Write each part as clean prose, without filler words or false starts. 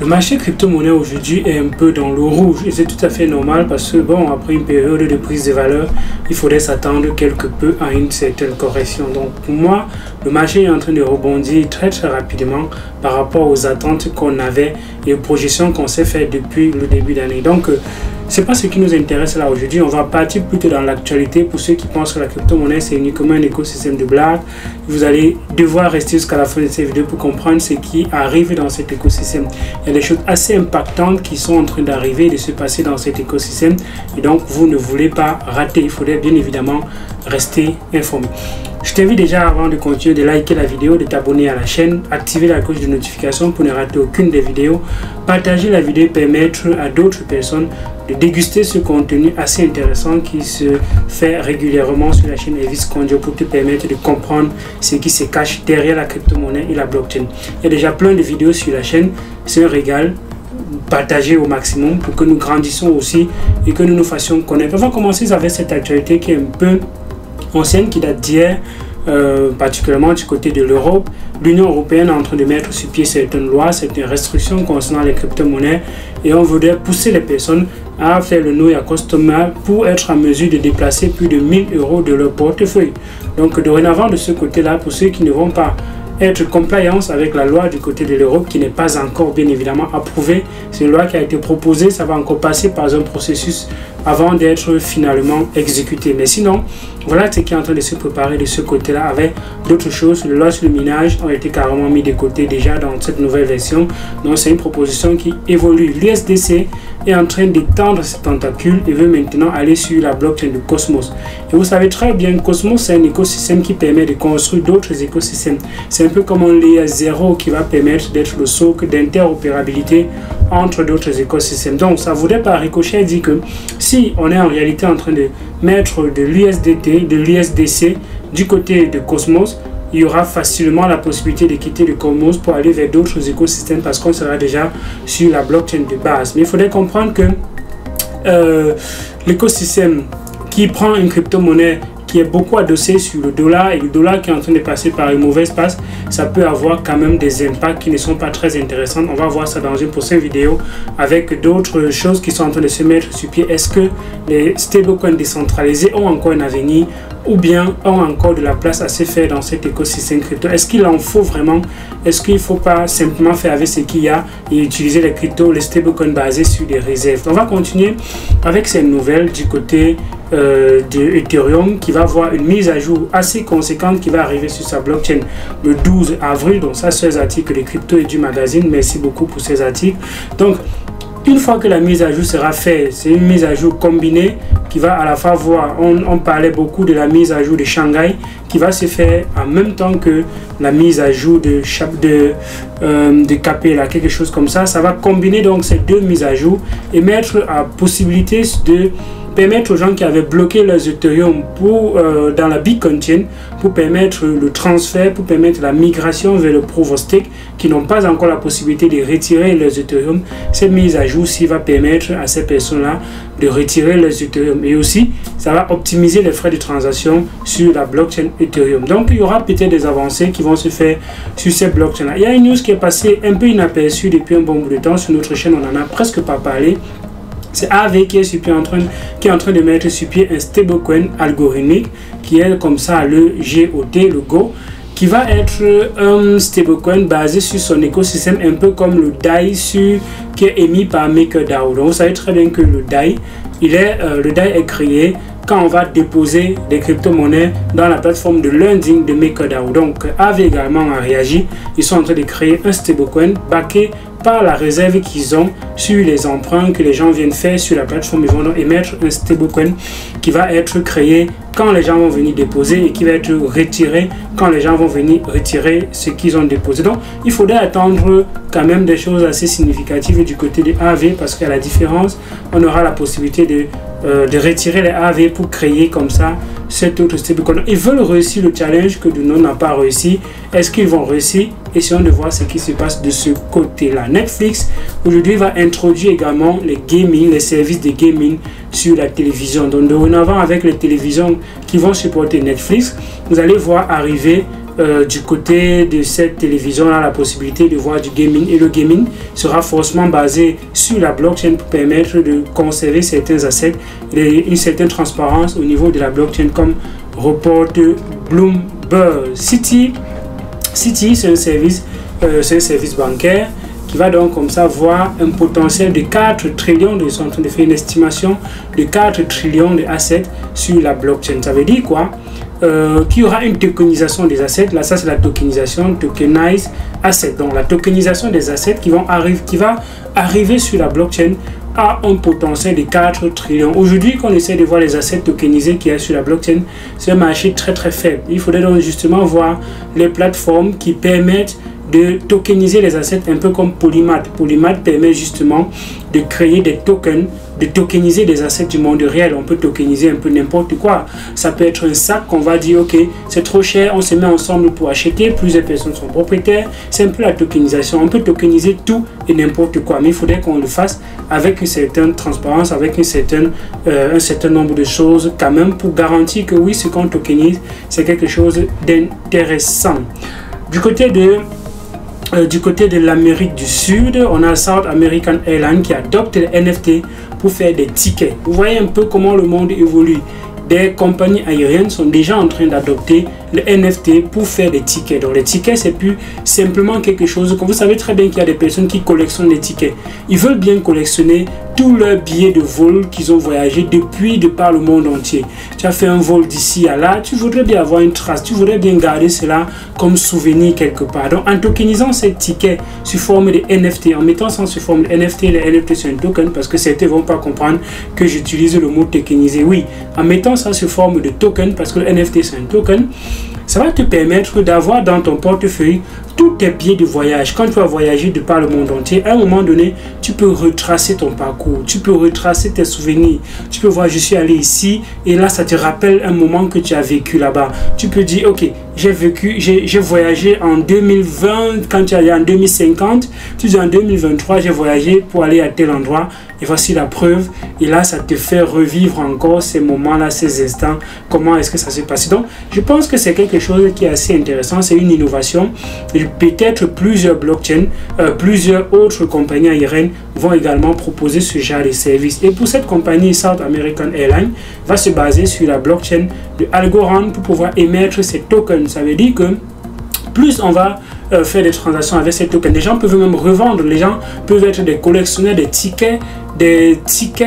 Le marché crypto-monnaie aujourd'hui est un peu dans le rouge et c'est tout à fait normal parce que bon, après une période de prise de valeur, il faudrait s'attendre quelque peu à une certaine correction. Donc pour moi, le marché est en train de rebondir très rapidement par rapport aux attentes qu'on avait et aux projections qu'on s'est fait depuis le début d'année. Donc c'est pas ce qui nous intéresse là aujourd'hui. On va partir plutôt dans l'actualité. Pour ceux qui pensent que la crypto-monnaie c'est uniquement un écosystème de blagues, vous allez devoir rester jusqu'à la fin de cette vidéo pour comprendre ce qui arrive dans cet écosystème. Il y a des choses assez impactantes qui sont en train d'arriver et de se passer dans cet écosystème. Et donc vous ne voulez pas rater. Il faudrait bien évidemment rester informé. Je t'invite déjà avant de continuer de liker la vidéo, de t'abonner à la chaîne, activer la cloche de notification pour ne rater aucune des vidéos, partager la vidéo et permettre à d'autres personnes de déguster ce contenu assez intéressant qui se fait régulièrement sur la chaîne Elvis Condio pour te permettre de comprendre ce qui se cache derrière la crypto-monnaie et la blockchain. Il y a déjà plein de vidéos sur la chaîne, c'est un régal. Partager au maximum pour que nous grandissions aussi et que nous nous fassions connaître. On va commencer avec cette actualité qui est un peu ancienne, qui date d'hier, particulièrement du côté de l'Europe. L'Union européenne est en train de mettre sur pied certaines lois, certaines restrictions concernant les crypto-monnaies et on voudrait pousser les personnes à faire le nouveau customer pour être en mesure de déplacer plus de 1000 € de leur portefeuille. Donc dorénavant de ce côté-là, pour ceux qui ne vont pas être compliance avec la loi du côté de l'Europe qui n'est pas encore bien évidemment approuvée. C'est une loi qui a été proposée, ça va encore passer par un processus avant d'être finalement exécuté. Mais sinon, voilà ce qui est en train de se préparer de ce côté-là avec d'autres choses. Le loi sur le minage ont été carrément mis de côté déjà dans cette nouvelle version. Donc c'est une proposition qui évolue. L'USDC est en train d'étendre ses tentacules et veut maintenant aller sur la blockchain de Cosmos. Et vous savez très bien que Cosmos c'est un écosystème qui permet de construire d'autres écosystèmes. C'est un peu comme un layer 0 qui va permettre d'être le socle d'interopérabilité entre d'autres écosystèmes. Donc ça voudrait par ricochet dire que si on est en réalité en train de mettre de l'USDT, de l'USDC du côté de Cosmos, il y aura facilement la possibilité de quitter le Cosmos pour aller vers d'autres écosystèmes parce qu'on sera déjà sur la blockchain de base. Mais il faudrait comprendre que l'écosystème qui prend une crypto-monnaie qui est beaucoup adossé sur le dollar et le dollar qui est en train de passer par une mauvaise passe, ça peut avoir quand même des impacts qui ne sont pas très intéressants. On va voir ça dans une prochaine vidéo avec d'autres choses qui sont en train de se mettre sur pied. Est-ce que les stablecoins décentralisés ont encore un avenir ou bien ont encore de la place à se faire dans cet écosystème crypto? Est-ce qu'il en faut vraiment? Est-ce qu'il ne faut pas simplement faire avec ce qu'il y a et utiliser les cryptos, les stablecoins basés sur des réserves? On va continuer avec ces nouvelles du côté de Ethereum qui va avoir une mise à jour assez conséquente qui va arriver sur sa blockchain le 12 avril. Donc ça, c'est les articles de crypto et du magazine. Merci beaucoup pour ces articles. Donc une fois que la mise à jour sera faite, c'est une mise à jour combinée qui va à la fois voir, on parlait beaucoup de la mise à jour de Shanghai qui va se faire en même temps que la mise à jour de Capella, quelque chose comme ça. Ça va combiner donc ces deux mises à jour et mettre à possibilité de permettre aux gens qui avaient bloqué leurs Ethereum dans la Bitcoin Chain pour permettre le transfert, pour permettre la migration vers le Proof of Stake qui n'ont pas encore la possibilité de retirer leurs Ethereum. Cette mise à jour va permettre à ces personnes-là de retirer leurs Ethereum et aussi ça va optimiser les frais de transaction sur la blockchain Ethereum. Donc il y aura peut-être des avancées qui vont se faire sur cette blockchain-là. Il y a une news qui est passée un peu inaperçue depuis un bon bout de temps sur notre chaîne, on n'en a presque pas parlé. C'est AV qui est en train de mettre sur pied un stablecoin algorithmique qui est comme ça le GOT, le Go, qui va être un stablecoin basé sur son écosystème un peu comme le DAI qui est émis par MakerDAO. Donc vous savez très bien que le DAI est créé quand on va déposer des crypto-monnaies dans la plateforme de lending de MakerDAO. Donc AV également a réagi, ils sont en train de créer un stablecoin backé par la réserve qu'ils ont sur les emprunts que les gens viennent faire sur la plateforme. Ils vont donc émettre un stablecoin qui va être créé quand les gens vont venir déposer et qui va être retiré quand les gens vont venir retirer ce qu'ils ont déposé. Donc il faudrait attendre quand même des choses assez significatives du côté des AV parce qu'à la différence, on aura la possibilité de retirer les AV pour créer comme ça cet autre stablecoin. Ils veulent réussir le challenge que Duno n'a pas réussi. Est-ce qu'ils vont réussir? Essayons de voir ce qui se passe de ce côté-là. Netflix aujourd'hui va introduire également les gaming, les services de gaming sur la télévision. Donc dorénavant avec les télévisions qui vont supporter Netflix, vous allez voir arriver du côté de cette télévision là la possibilité de voir du gaming, et le gaming sera forcément basé sur la blockchain pour permettre de conserver certains assets et une certaine transparence au niveau de la blockchain, comme reporte Bloomberg. Citi c'est un service bancaire qui va donc comme ça voir un potentiel de 4 trillions, ils sont en train de faire une estimation de 4 trillions d'assets sur la blockchain. Ça veut dire quoi? Qu'il y aura une tokenisation des assets. Là, ça c'est la tokenisation, tokenize assets. Donc la tokenisation des assets qui va arriver sur la blockchain a un potentiel de 4 trillions. Aujourd'hui, quand on essaie de voir les assets tokenisés qu'il y a sur la blockchain, c'est un marché très très faible. Il faudrait donc justement voir les plateformes qui permettent de tokeniser les assets, un peu comme Polymath. Polymath permet justement de créer des tokens, de tokeniser des assets du monde réel. On peut tokeniser un peu n'importe quoi. Ça peut être un sac qu'on va dire, ok, c'est trop cher, on se met ensemble pour acheter, plusieurs personnes sont propriétaires. C'est un peu la tokenisation. On peut tokeniser tout et n'importe quoi, mais il faudrait qu'on le fasse avec une certaine transparence, avec un certain nombre de choses quand même, pour garantir que oui, ce qu'on tokenise, c'est quelque chose d'intéressant. Du côté de l'Amérique du Sud, on a South American Airlines qui adopte les NFT pour faire des tickets. Vous voyez un peu comment le monde évolue. Des compagnies aériennes sont déjà en train d'adopter le NFT pour faire des tickets. Donc les tickets, c'est plus simplement quelque chose, comme vous savez très bien qu'il y a des personnes qui collectionnent les tickets. Ils veulent bien collectionner tous leurs billets de vol qu'ils ont voyagé de par le monde entier. Tu as fait un vol d'ici à là, tu voudrais bien avoir une trace, tu voudrais bien garder cela comme souvenir quelque part. Donc en tokenisant ces tickets sous forme de NFT, en mettant ça sous forme de NFT, les NFT c'est un token, parce que certains ne vont pas comprendre que j'utilise le mot tokeniser. Oui, en mettant ça sous forme de token, parce que le NFT c'est un token, ça va te permettre d'avoir dans ton portefeuille tous tes billets de voyage. Quand tu vas voyager de par le monde entier, à un moment donné, tu peux retracer ton parcours, tu peux retracer tes souvenirs. Tu peux voir, je suis allé ici, et là, ça te rappelle un moment que tu as vécu là-bas. Tu peux dire, ok, j'ai voyagé en 2020, quand tu es allé en 2050, tu dis en 2023, j'ai voyagé pour aller à tel endroit, et voici la preuve. Et là, ça te fait revivre encore ces moments-là, ces instants, comment est-ce que ça s'est passé. Donc, je pense que c'est quelque chose qui est assez intéressant, c'est une innovation. Peut-être plusieurs blockchains, plusieurs autres compagnies aériennes vont également proposer ce genre de service. Et pour cette compagnie, South American Airlines va se baser sur la blockchain de Algorand pour pouvoir émettre ces tokens. Ça veut dire que plus on va faire des transactions avec ces tokens, les gens peuvent même revendre, les gens peuvent être des collectionneurs des tickets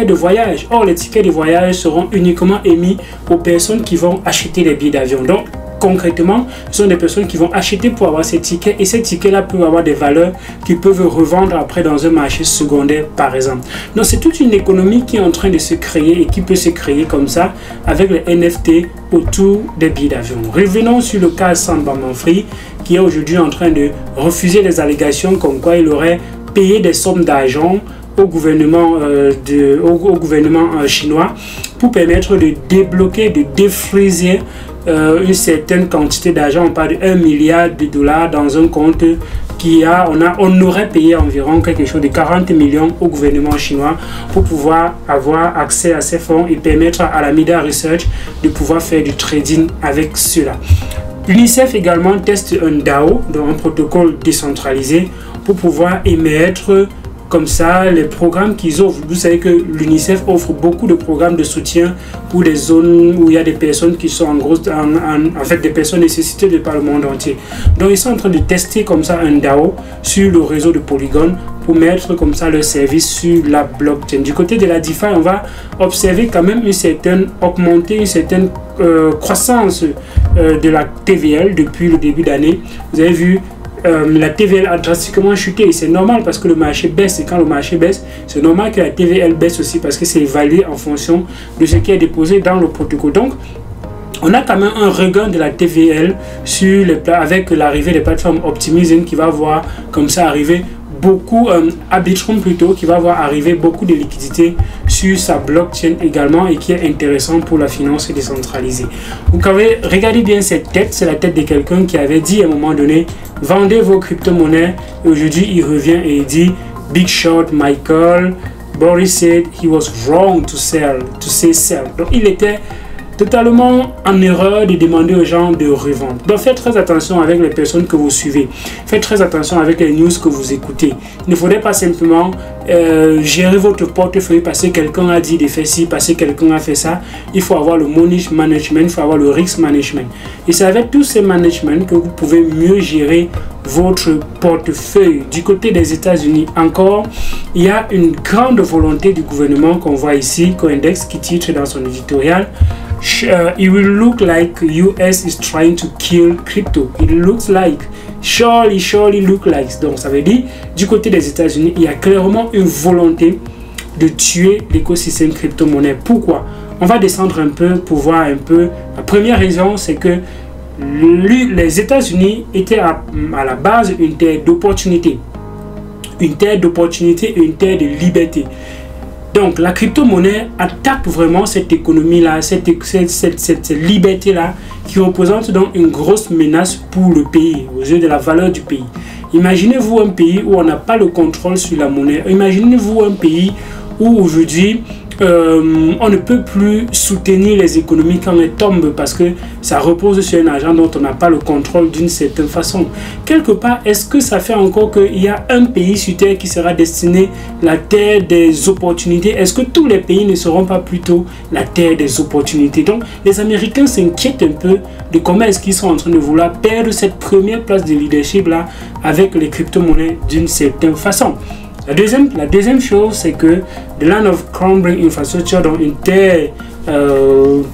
de voyage. Or, les tickets de voyage seront uniquement émis aux personnes qui vont acheter les billets d'avion. Donc, concrètement, ce sont des personnes qui vont acheter pour avoir ces tickets, et ces tickets-là peuvent avoir des valeurs qu'ils peuvent revendre après dans un marché secondaire, par exemple. Donc, c'est toute une économie qui est en train de se créer et qui peut se créer comme ça avec les NFT autour des billets d'avion. Revenons sur le cas Sam Bankman-Fried, qui est aujourd'hui en train de refuser les allégations comme quoi il aurait payé des sommes d'argent au gouvernement, chinois pour permettre de débloquer, de défriser une certaine quantité d'argent. On parle de 1 milliard de dollars dans un compte on aurait payé environ quelque chose de 40 millions au gouvernement chinois pour pouvoir avoir accès à ces fonds et permettre à la Media Research de pouvoir faire du trading avec cela. L'UNICEF également teste un DAO, donc un protocole décentralisé, pour pouvoir émettre comme ça les programmes qu'ils offrent. Vous savez que l'UNICEF offre beaucoup de programmes de soutien pour des zones où il y a des personnes qui sont en fait des personnes nécessitées de par le monde entier. Donc ils sont en train de tester comme ça un DAO sur le réseau de Polygon pour mettre comme ça leur service sur la blockchain. Du côté de la DeFi, on va observer quand même une certaine croissance de la TVL depuis le début d'année. Vous avez vu, la TVL a drastiquement chuté, et c'est normal parce que le marché baisse, et quand le marché baisse, c'est normal que la TVL baisse aussi parce que c'est évalué en fonction de ce qui est déposé dans le protocole. Donc, on a quand même un regain de la TVL avec l'arrivée des plateformes Optimism qui va voir comme ça arriver beaucoup, Arbitrum plutôt, qui va voir arriver beaucoup de liquidités sur sa blockchain également, et qui est intéressant pour la finance décentralisée. Vous pouvez regarder bien cette tête, c'est la tête de quelqu'un qui avait dit à un moment donné, vendez vos crypto-monnaies, et aujourd'hui il revient et il dit, big short Michael, Boris said he was wrong to say sell. Donc il était totalement en erreur de demander aux gens de revendre. Donc faites très attention avec les personnes que vous suivez. Faites très attention avec les news que vous écoutez. Il ne faudrait pas simplement gérer votre portefeuille parce que quelqu'un a dit de faire ci, parce que quelqu'un a fait ça. Il faut avoir le money management, il faut avoir le risk management. Et c'est avec tous ces managements que vous pouvez mieux gérer votre portefeuille. Du côté des États-Unis, encore, il y a une grande volonté du gouvernement qu'on voit ici, Coindex, qui titre dans son éditorial It will look like US is trying to kill crypto. It looks like, surely look like. Donc ça veut dire, du côté des États-Unis, il y a clairement une volonté de tuer l'écosystème crypto-monnaie. Pourquoi? On va descendre un peu pour voir un peu. La première raison, c'est que les États-Unis étaient à la base une terre d'opportunité. Une terre d'opportunité et une terre de liberté. Donc la crypto-monnaie attaque vraiment cette économie-là, cette liberté-là, qui représente donc une grosse menace pour le pays, aux yeux de la valeur du pays. Imaginez-vous un pays où on n'a pas le contrôle sur la monnaie. Imaginez-vous un pays où aujourd'hui on ne peut plus soutenir les économies quand elles tombent parce que ça repose sur un argent dont on n'a pas le contrôle d'une certaine façon. Quelque part, est-ce que ça fait encore qu'il y a un pays sur Terre qui sera destiné la terre des opportunités? Est-ce que tous les pays ne seront pas plutôt la terre des opportunités? Donc, les Américains s'inquiètent un peu de comment est-ce qu'ils sont en train de vouloir perdre cette première place de leadership là avec les crypto-monnaies d'une certaine façon. La deuxième chose, c'est que the land of crumbling infrastructure, donc une terre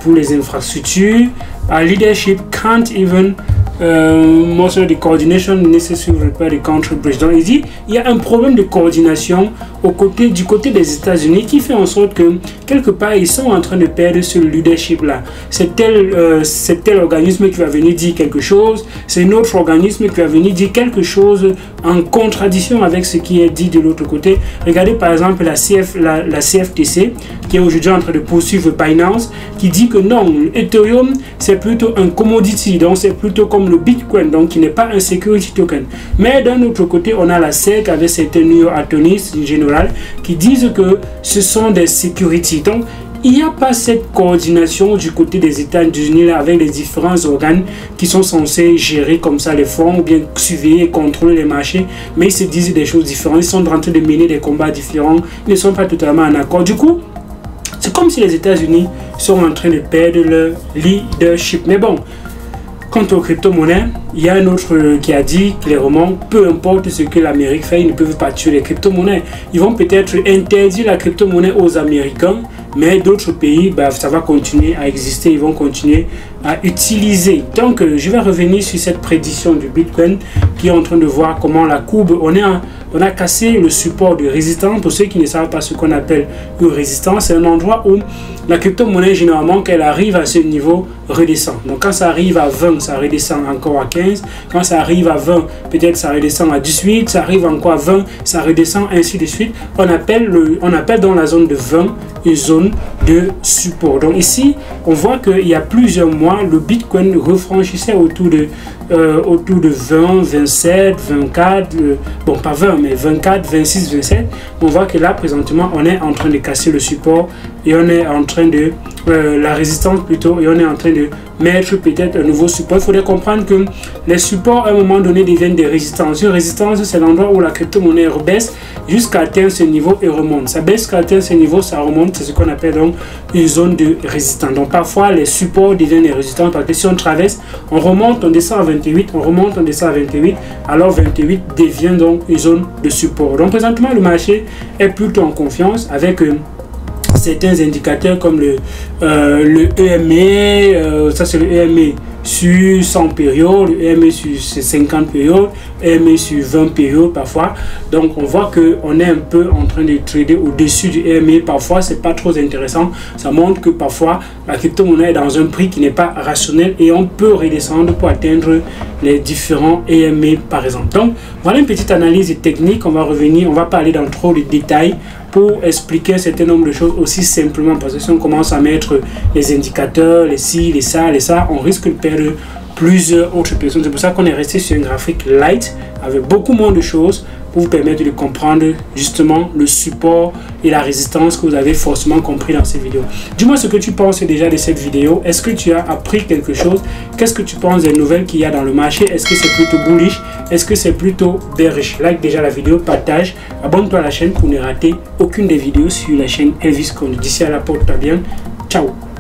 pour les infrastructures, our leadership can't even most of the coordination necessary to repair the country bridge. Donc il dit il y a un problème de coordination du côté des États-Unis qui fait en sorte que quelque part ils sont en train de perdre ce leadership là. C'est tel organisme qui va venir dire quelque chose, c'est un autre organisme qui va venir dire quelque chose en contradiction avec ce qui est dit de l'autre côté. Regardez par exemple la CFTC qui est aujourd'hui en train de poursuivre Binance, qui dit que non, Ethereum c'est plutôt un commodity, donc c'est plutôt comme le Bitcoin, donc qui n'est pas un security token. Mais d'un autre côté, on a la SEC avec certains new attorneys en général qui disent que ce sont des security. Donc il n'y a pas cette coordination du côté des États-Unis avec les différents organes qui sont censés gérer comme ça les fonds ou bien surveiller et contrôler les marchés, mais ils se disent des choses différentes, ils sont en train de mener des combats différents, ils ne sont pas totalement en accord. Du coup, c'est comme si les États-Unis sont en train de perdre leur leadership. Mais bon, quant aux crypto-monnaies, il y a un autre qui a dit clairement, peu importe ce que l'Amérique fait, ils ne peuvent pas tuer les crypto-monnaies. Ils vont peut-être interdire la crypto-monnaie aux Américains, mais d'autres pays, ça va continuer à exister, ils vont continuer à utiliser. Donc, je vais revenir sur cette prédiction du Bitcoin qui est en train de voir comment la courbe, on a cassé le support de résistance. Pour ceux qui ne savent pas ce qu'on appelle une résistance, c'est un endroit où la crypto-monnaie, généralement, quand elle arrive à ce niveau, redescend. Donc, quand ça arrive à 20, ça redescend encore à 15. Quand ça arrive à 20, peut-être ça redescend à 18. Ça arrive encore à 20, ça redescend, ainsi de suite. On appelle dans la zone de 20 une zone de support. Donc, ici, on voit qu'il y a plusieurs mois, le Bitcoin refranchissait autour de 20, 27, 24, bon pas 20 mais 24, 26, 27. On voit que là présentement on est en train de casser le support et on est en train de la résistance plutôt, et on est en train de mettre peut-être un nouveau support. Il faudrait comprendre que les supports à un moment donné deviennent des résistances. Une résistance, c'est l'endroit où la crypto-monnaie baisse jusqu'à atteindre ce niveau et remonte. Ça baisse jusqu'à atteindre ce niveau, ça remonte, c'est ce qu'on appelle donc une zone de résistance. Donc parfois les supports deviennent des résistances parce que si on traverse, on remonte, on descend à 28, on remonte, on descend à 28, alors 28 devient donc une zone de support. Donc présentement le marché est plutôt en confiance avec certains indicateurs comme le EMA, ça c'est le EMA sur 100 périodes, le EMA sur 50 périodes, EMA sur 20 périodes parfois. Donc on voit qu'on est un peu en train de trader au-dessus du EMA. Parfois c'est pas trop intéressant, ça montre que parfois la crypto-monnaie est dans un prix qui n'est pas rationnel et on peut redescendre pour atteindre les différents EMA par exemple. Donc voilà une petite analyse technique. On va revenir, on va pas aller dans trop de détails pour expliquer un certain nombre de choses aussi simplement, parce que si on commence à mettre les indicateurs, les ci, les ça, on risque de perdre plusieurs autres personnes. C'est pour ça qu'on est resté sur un graphique light avec beaucoup moins de choses pour vous permettre de comprendre justement le support et la résistance que vous avez forcément compris dans cette vidéo. Dis-moi ce que tu penses déjà de cette vidéo. Est-ce que tu as appris quelque chose? Qu'est-ce que tu penses des nouvelles qu'il y a dans le marché? Est-ce que c'est plutôt bullish? Est-ce que c'est plutôt bearish? Like déjà la vidéo, partage, abonne-toi à la chaîne pour ne rater aucune des vidéos sur la chaîne Elvis Conde. D'ici à la porte, bien. Ciao.